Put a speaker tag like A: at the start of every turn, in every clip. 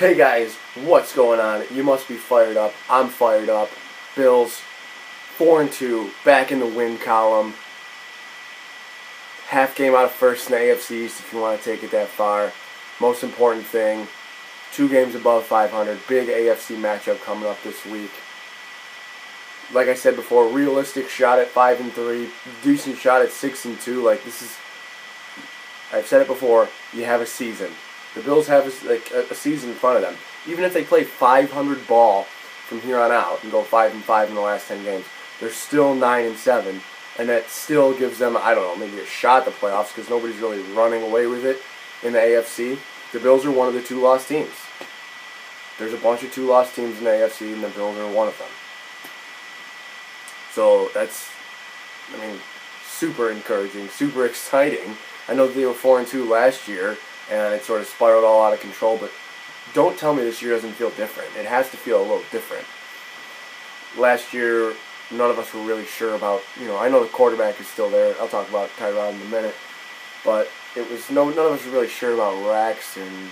A: Hey guys, what's going on? You must be fired up. I'm fired up. Bills, 4-2, back in the win column. Half game out of first in the AFC East if you want to take it that far. Most important thing, 2 games above 500. Big AFC matchup coming up this week. Like I said before, realistic shot at 5-3, decent shot at 6-2. Like this is, I've said it before, you have a season. The Bills have a season in front of them. Even if they play 500 ball from here on out and go 5-5 in the last 10 games, they're still 9-7, and that still gives them, I don't know, maybe a shot at the playoffs because nobody's really running away with it in the AFC. The Bills are one of the 2 lost teams. There's a bunch of 2 lost teams in the AFC, and the Bills are one of them. So that's, super encouraging, super exciting. I know they were 4-2 last year, and it sort of spiraled all out of control, but don't tell me this year doesn't feel different. It has to feel a little different. Last year, none of us were really sure about, I know the quarterback is still there. I'll talk about Tyrod in a minute. But it was none of us were really sure about Rex and,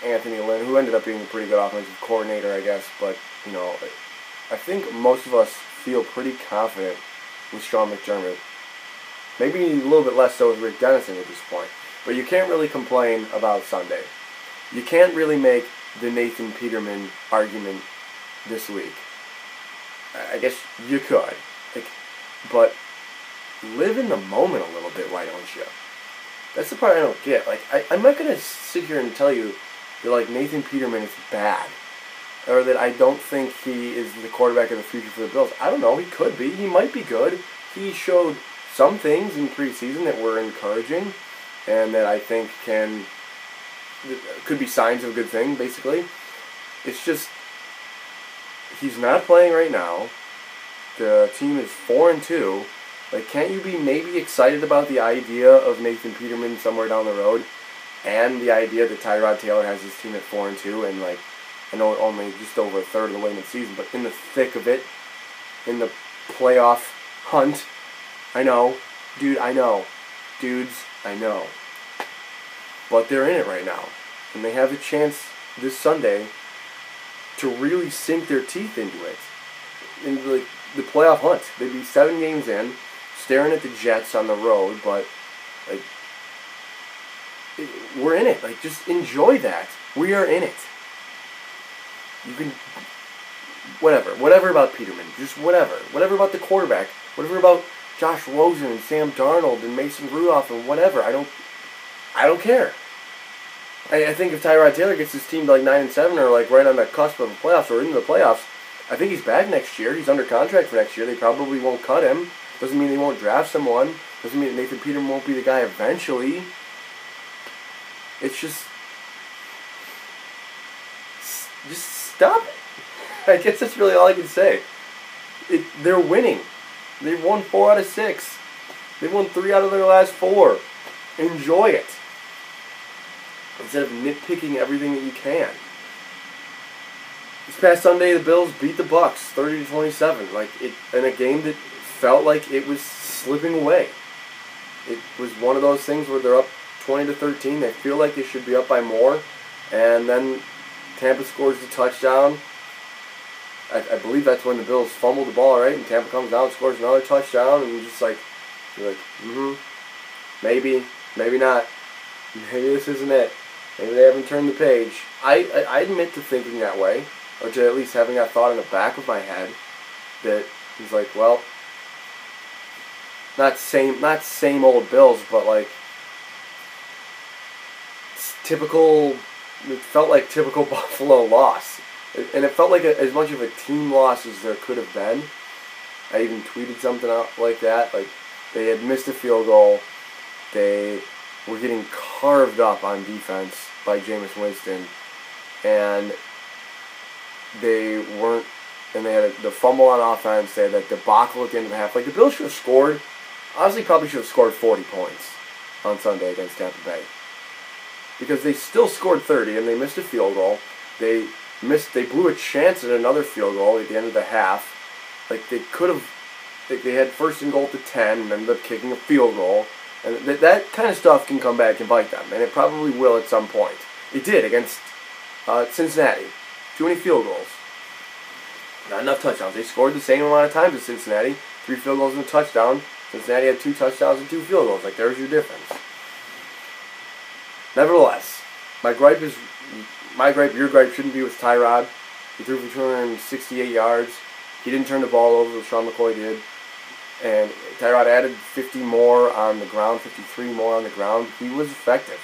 A: Anthony Lynn, who ended up being a pretty good offensive coordinator, I guess. But, I think most of us feel pretty confident with Sean McDermott. Maybe a little bit less so with Rick Dennison at this point. But you can't really complain about Sunday. You can't really make the Nathan Peterman argument this week. I guess you could. But live in the moment a little bit, why don't you? That's the part I don't get. I'm not going to sit here and tell you that, Nathan Peterman is bad. Or that I don't think he is the quarterback of the future for the Bills. I don't know. He could be. He might be good. He showed some things in preseason that were encouraging and that I think could be signs of a good thing, basically. It's just, he's not playing right now. The team is 4-2. Can't you be maybe excited about the idea of Nathan Peterman somewhere down the road and the idea that Tyrod Taylor has his team at 4-2 and, I know only just over a third of the way in the season, but in the thick of it, in the playoff hunt, I know. Dude, I know. Dudes, I know. But they're in it right now. And they have a chance this Sunday to really sink their teeth into it. Into the playoff hunt. They'd be 7 games in, staring at the Jets on the road, but we're in it. Just enjoy that. We are in it. You can whatever about Peterman, just whatever about the quarterback, whatever about Josh Rosen and Sam Darnold and Mason Rudolph and whatever. I don't care. I think if Tyrod Taylor gets his team to 9-7 or right on the cusp of the playoffs or into the playoffs, I think he's back next year. He's under contract for next year. They probably won't cut him. Doesn't mean they won't draft someone. Doesn't mean that Nathan Peterman won't be the guy eventually. It's just stop it. I guess that's really all I can say. They're winning. They've won 4 out of 6. They've won 3 out of their last 4. Enjoy it. Instead of nitpicking everything that you can. This past Sunday, the Bills beat the Bucs 30-27. In a game that felt like it was slipping away. It was one of those things where they're up 20-13. They feel like they should be up by more, and then Tampa scores the touchdown. I believe that's when the Bills fumbled the ball, right? And Tampa comes down and scores another touchdown, and you're just maybe, maybe not. Maybe this isn't it. Maybe they haven't turned the page. I admit to thinking that way, or to at least having that thought in the back of my head that he's well, not same old Bills, but typical. It felt like typical Buffalo loss. And it felt like as much of a team loss as there could have been. I even tweeted something out like that. They had missed a field goal. They were getting carved up on defense by Jameis Winston. And they weren't. And they had the fumble on offense. They had that debacle at the end of the half. The Bills should have scored. Honestly, probably should have scored 40 points on Sunday against Tampa Bay. Because they still scored 30 and they missed a field goal. They blew a chance at another field goal at the end of the half. They could have, they had 1st and goal to 10 and ended up kicking a field goal. And that kind of stuff can come back and bite them. And it probably will at some point. It did against Cincinnati. Too many field goals. Not enough touchdowns. They scored the same amount of times as Cincinnati. 3 field goals and a touchdown. Cincinnati had 2 touchdowns and 2 field goals. Like, there's your difference. Nevertheless, your gripe shouldn't be with Tyrod. He threw for 268 yards. He didn't turn the ball over, Sean McCoy did. And Tyrod added 50 more on the ground, 53 more on the ground. He was effective.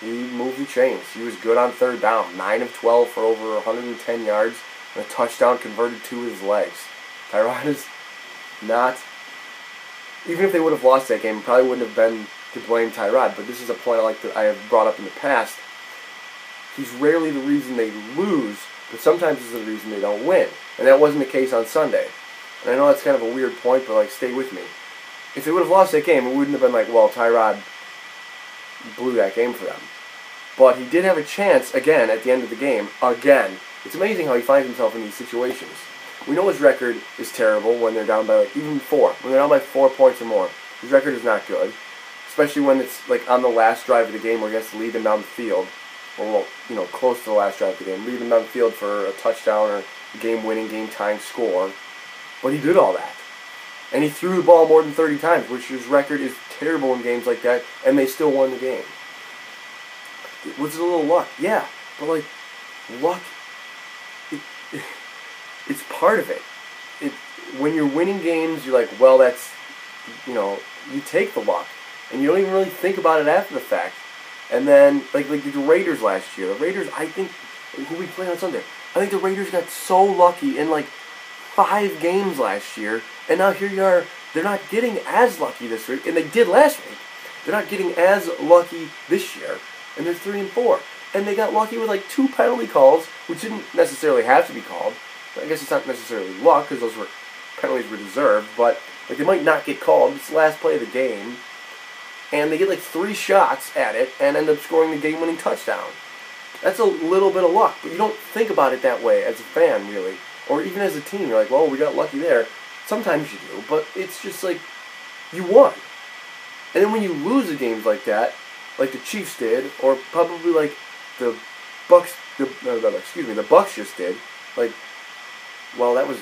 A: He moved the chains. He was good on third down. 9 of 12 for over 110 yards. And a touchdown converted 2 with his legs. Tyrod is not... Even if they would have lost that game, it probably wouldn't have been to blame Tyrod. But this is a point I have brought up in the past. He's rarely the reason they lose, but sometimes it's the reason they don't win. And that wasn't the case on Sunday. And I know that's kind of a weird point, but like, stay with me. If they would have lost that game, it wouldn't have been like, well, Tyrod blew that game for them. But he did have a chance, again, at the end of the game, again. It's amazing how he finds himself in these situations. We know his record is terrible when they're down by, like, even 4. When they're down by 4 points or more, his record is not good. Especially when it's, like, on the last drive of the game where he has to lead them down the field. Or, well, you know, close to the last drive of the game. Lead them down the field for a touchdown or game-winning, game-tying score. But he did all that. And he threw the ball more than 30 times, which his record is terrible in games like that, and they still won the game. Was it a little luck? Yeah. But, like, luck, it's part of it. When you're winning games, you're like, well, that's, you know, you take the luck. And you don't even really think about it after the fact. And then, like the Raiders last year. The Raiders, I think, who we played on Sunday, I think the Raiders got so lucky in, like, 5 games last year. And now here you are, they're not getting as lucky this week. And they did last week. They're not getting as lucky this year. And they're 3-4. And they got lucky with, like, 2 penalty calls, which didn't necessarily have to be called. I guess it's not necessarily luck, because those penalties were deserved. But, like, they might not get called. It's the last play of the game. And they get, like, 3 shots at it and end up scoring the game-winning touchdown. That's a little bit of luck. But you don't think about it that way as a fan, really. Or even as a team. You're like, well, we got lucky there. Sometimes you do. But it's just like, you won. And then when you lose a game like that, like the Chiefs did, or probably like the Bucs, the Bucs just did, like, well, that was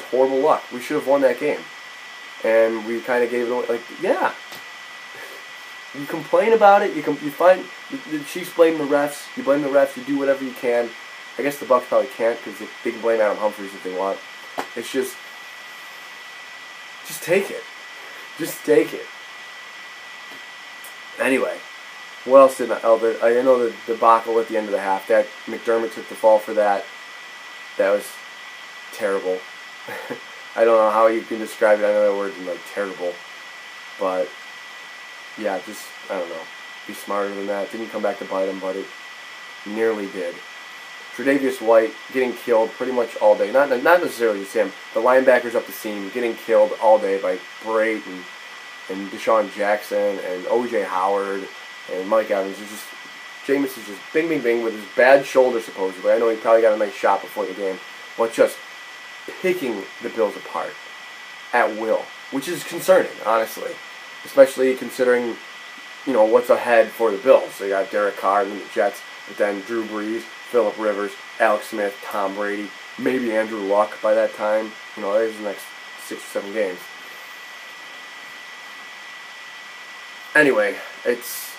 A: horrible luck. We should have won that game. And we kind of gave it away. Like, yeah. You complain about it. You find the Chiefs blame the refs. You blame the refs. You do whatever you can. I guess the Bucs probably can't because they can blame Adam Humphries if they want. It's just take it. Just take it. Anyway, what else did I know the debacle at the end of the half. That McDermott took the fall for that. That was terrible. I don't know how you can describe it. I know that word is like terrible, but yeah, just, I don't know, be smarter than that. Didn't come back to bite him, but it nearly did. Tre'Davious White getting killed pretty much all day. Not necessarily just him. The linebackers up the seam getting killed all day by Brait and Deshaun Jackson and O.J. Howard and Mike Evans. It's just, Jameis is just bing, bing, bing with his bad shoulder, supposedly. I know he probably got a nice shot before the game, but just picking the Bills apart at will, which is concerning, honestly. Especially considering, you know, what's ahead for the Bills. They got Derek Carr and the Jets, but then Drew Brees, Phillip Rivers, Alex Smith, Tom Brady, maybe Andrew Luck by that time. You know, there's the next 6 or 7 games. Anyway, it's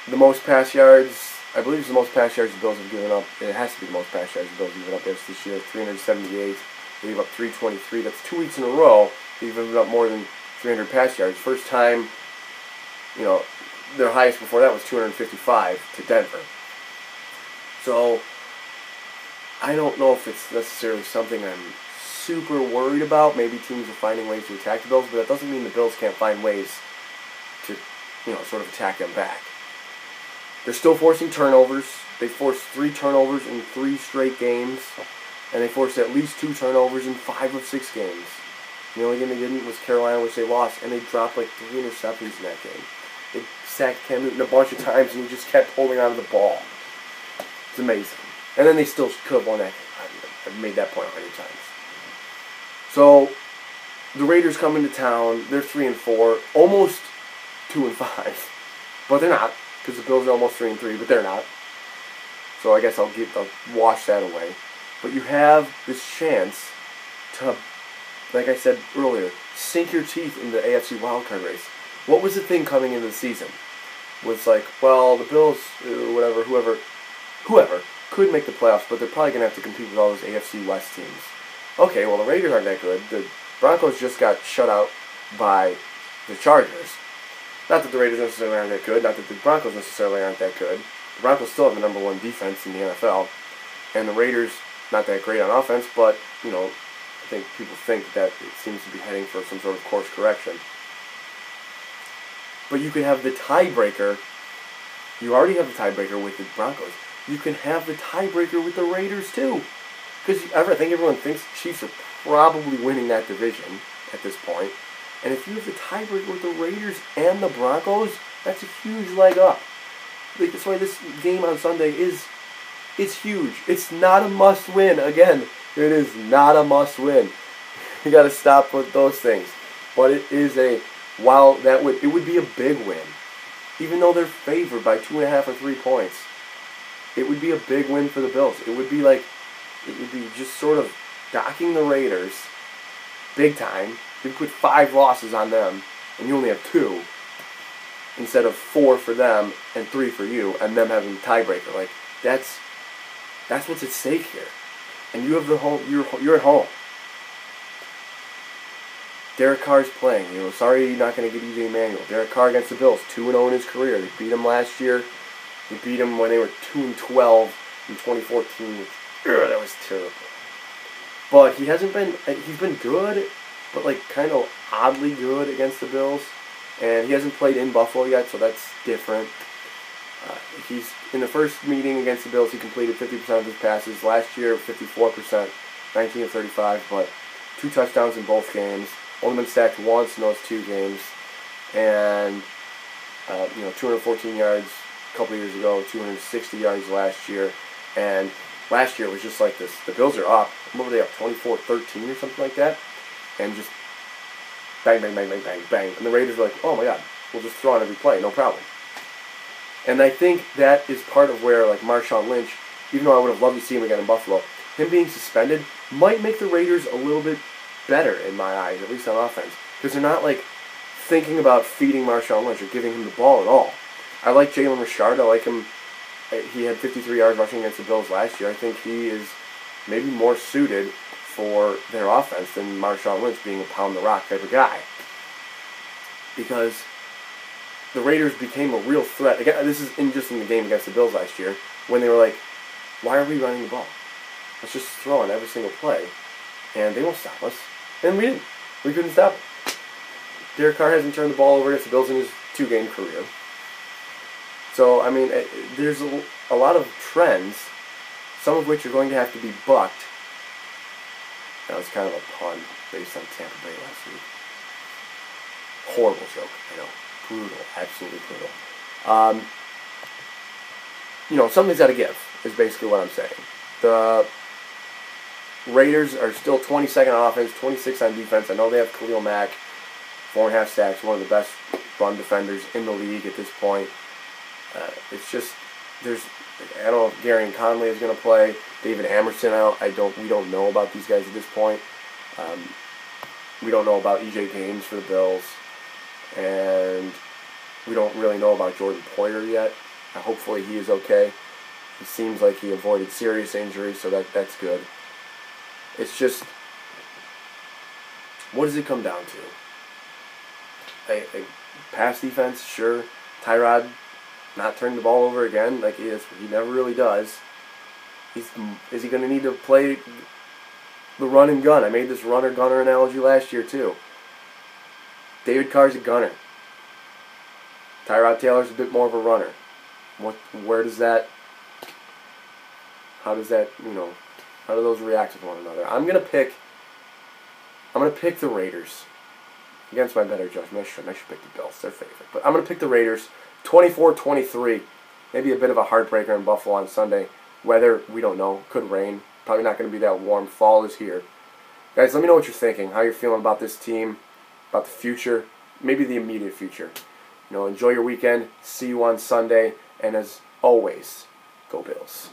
A: the most pass yards. I believe it's the most pass yards the Bills have given up. It has to be the most pass yards the Bills have given up this year. 378. They gave up 323. That's 2 weeks in a row. They've given up more than 300 pass yards. First time, you know, their highest before that was 255 to Denver. So, I don't know if it's necessarily something I'm super worried about. Maybe teams are finding ways to attack the Bills, but that doesn't mean the Bills can't find ways to, you know, sort of attack them back. They're still forcing turnovers. They forced 3 turnovers in 3 straight games, and they forced at least 2 turnovers in 5 of 6 games. The only game they didn't was Carolina, which they lost, and they dropped like 3 interceptions in that game. They sacked Cam Newton a bunch of times, and he just kept holding on to the ball. It's amazing. And then they still could have won that game. I've made that point 100 times. So, the Raiders come into town. They're 3-4, almost 2-5. But they're not, because the Bills are almost 3-3, but they're not. so I guess I'll wash that away. But you have this chance to, like I said earlier, sink your teeth in the AFC wildcard race. What was the thing coming into the season? Was like, well, the Bills, whoever could make the playoffs, but they're probably going to have to compete with all those AFC West teams. Okay, well, the Raiders aren't that good. The Broncos just got shut out by the Chargers. Not that the Raiders necessarily aren't that good, not that the Broncos necessarily aren't that good. The Broncos still have the number one defense in the NFL, and the Raiders, not that great on offense, but, I think people think that it seems to be heading for some sort of course correction. But you could have the tiebreaker. You already have the tiebreaker with the Broncos. You can have the tiebreaker with the Raiders too. Because I think everyone thinks the Chiefs are probably winning that division at this point. And if you have the tiebreaker with the Raiders and the Broncos, that's a huge leg up. Like, that's why this game on Sunday it's huge. It's not a must-win. Again, it is not a must-win. You got to stop with those things. But it is it would be a big win. Even though they're favored by 2.5 or 3 points, it would be a big win for the Bills. It would be just sort of docking the Raiders big time. You put 5 losses on them, and you only have 2, instead of 4 for them and 3 for you, and them having the tiebreaker. Like, that's what's at stake here. And you have the home. You're at home. Derek Carr's playing. Sorry you're not going to get E.J. Manuel. Derek Carr against the Bills, 2-0 in his career. They beat him last year. They beat him when they were 2-12 in 2014. That was terrible. But he's been good, but kind of oddly good against the Bills. And he hasn't played in Buffalo yet, so that's different. He's in the first meeting against the Bills, he completed 50% of his passes. Last year, 54%, 19 of 35, but 2 touchdowns in both games. Only been sacked once in those 2 games. And, 214 yards a couple years ago, 260 yards last year. And last year was just like this. The Bills are up. What were they up, 24-13 or something like that? And just bang, bang, bang, bang, bang, bang. And the Raiders are like, oh my God, we'll just throw on every play, no problem. And I think that is part of where, Marshawn Lynch, even though I would have loved to see him again in Buffalo, him being suspended might make the Raiders a little bit better in my eyes, at least on offense. Because they're not, thinking about feeding Marshawn Lynch or giving him the ball at all. I like Jalen Richard. I like him. He had 53 yards rushing against the Bills last year. I think he is maybe more suited for their offense than Marshawn Lynch being a pound-the-rock type of guy. Because the Raiders became a real threat. Again, this is just in the game against the Bills last year, when they were like, why are we running the ball? Let's just throw on every single play, and they won't stop us. And we didn't. We couldn't stop it. Derek Carr hasn't turned the ball over against the Bills in his 2-game career. So, there's a lot of trends, some of which are going to have to be bucked. That was kind of a pun based on Tampa Bay last week. Horrible joke, I know. Brutal, absolutely brutal. Something's got to give, is basically what I'm saying. The Raiders are still 22nd on offense, 26 on defense. I know they have Khalil Mack, 4.5 sacks, one of the best run defenders in the league at this point. It's just, I don't know if Gary and Conley is going to play. David Amerson out. We don't know about these guys at this point. We don't know about E.J. Gaines for the Bills. And we don't really know about Jordan Poyer yet. Hopefully he is okay. He seems like he avoided serious injury, so that's good. It's just, what does it come down to? A pass defense, sure. Tyrod not turning the ball over again, he never really does. Is he going to need to play the run and gun? I made this runner-gunner analogy last year too. David Carr's a gunner. Tyrod Taylor's a bit more of a runner. How do those react with one another? I'm gonna pick the Raiders. Against my better judgment, I should pick the Bills. They're favorite. But I'm gonna pick the Raiders. 24-23. Maybe a bit of a heartbreaker in Buffalo on Sunday. Weather, we don't know. Could rain. Probably not going to be that warm. Fall is here. Guys, let me know what you're thinking. How you're feeling about this team, about the future, maybe the immediate future. Enjoy your weekend. See you on Sunday. And as always, go Bills.